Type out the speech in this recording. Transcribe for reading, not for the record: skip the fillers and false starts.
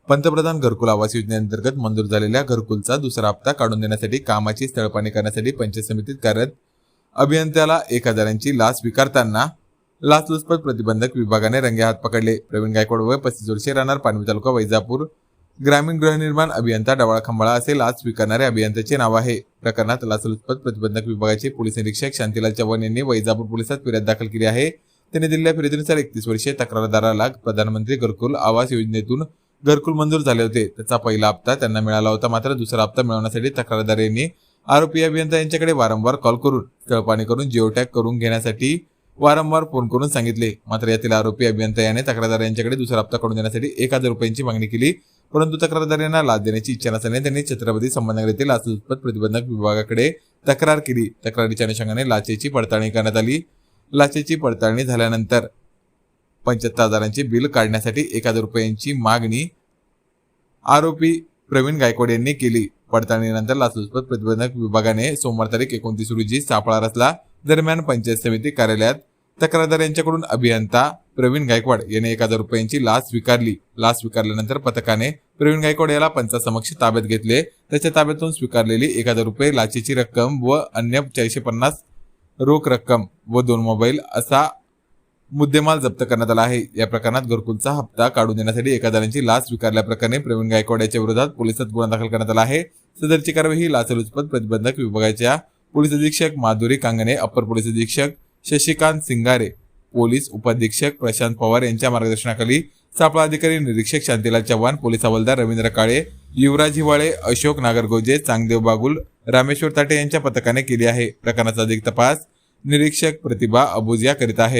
पंतप्रधान घरकुल आवास योजनेअंतर्गत मंजूर झालेल्या घरकुलचा दुसरा हप्ता काढून देण्यासाठी कामाची स्थळपाहणी करण्यासाठी पंचायत समितीत कार्यरत अभियंत्याला 1000ची लाच स्वीकारताना लाचलुचपत प्रतिबंधक विभागाने रंगेहात पकडले। प्रवीण गायकवाड वय 35 वर्षे, राहणार पानवी तालुका वैजापूर, ग्रामीण गृहनिर्माण अभियंता डवाळा खंबाळा असे लाच स्वीकारणारे अभियंत्याचे नाव आहे। प्रकरणात लाचलुचपत प्रतिबंधक विभागाचे पोलीस निरीक्षक शांतीलाल चव्हाण यांनी वैजापूर पोलिसात फिर्याद दाखल केली आहे। त्यांनी दिलेल्या फिर्यादीनुसार 31 वर्षीय तक्रारदाराला प्रधानमंत्री घरकुल आवास योजनेतून घरकुल मंजूर झाले होते। त्याचा पहिला हप्ता त्यांना मिळाला होता, मात्र दुसरा हप्ता मिळवण्यासाठी तक्रारदार यांनी आरोपी अभियंता यांच्याकडे वारंवार कॉल करून स्थळपाहणी करून जिओटॅग करून घेण्यासाठी वारंवार फोन करून सांगितले। मात्र यातील आरोपी अभियंता याने तक्रारदार यांच्याकडे दुसरा हप्ता काढून देण्यासाठी 1000 रुपयांची मागणी केली, परंतु तक्रारदार यांना लाच देण्याची इच्छा नसल्याने त्यांनी छत्रपती संभाजीनगर येथील लाचलुचपत प्रतिबंधक विभागाकडे तक्रार केली। तक्रारीच्या अनुषंगाने लाचेची पडताळणी करण्यात आली। लाचेची पडताळणी झाल्यानंतर 75,000चे बिल काढण्यासाठी 1000 रुपयांची मागणी आरोपी प्रवीण गायकवाड यांनी केली। पडताळणीनंतर लाचलुचपत प्रतिबंधक विभागाने सोमवार तारीख 29 रोजी सापळा रचला। दरम्यान पंचायत समिती कार्यालयात तक्रारदार यांच्याकडून अभियंता प्रवीण गायकवाड याने 1000 रुपयांची लाच स्वीकारली। लाच स्वीकारल्यानंतर पथकाने प्रवीण गायकवाड याला पंचासमक्ष ताब्यात घेतले। त्याच्या ताब्यातून स्वीकारलेली 1000 रुपये लाचेची रक्कम व अन्य 450 रोख रक्कम व 2 मोबाईल असा मुद्देमाल जप्त करण्यात आला आहे। या प्रकरणात घरकुलचा हप्ता काढून देण्यासाठी 1000ची लाच स्वीकारल्याप्रकरणी प्रवीण गायकवाड याच्या विरोधात पोलिसात गुन्हा दाखल करण्यात आला आहे। सदरची कारवाई ही लाचलुचपत प्रतिबंधक विभागाच्या पोलीस अधीक्षक माधुरी कांगणे, अप्पर पोलीस अधीक्षक शशिकांत सिंगारे, पोलीस उपाधीक्षक प्रशांत पवार यांच्या मार्गदर्शनाखाली सापळा अधिकारी निरीक्षक शांतीलाल चव्हाण, पोलीस हवालदार रवींद्र काळे, युवराज हिवाळे, अशोक नागरगोजे, चांगदेव बागुल, रामेश्वर ताटे यांच्या पथकाने केली आहे। प्रकरणाचा अधिक तपास निरीक्षक प्रतिभा अबुजिया करीत आहेत।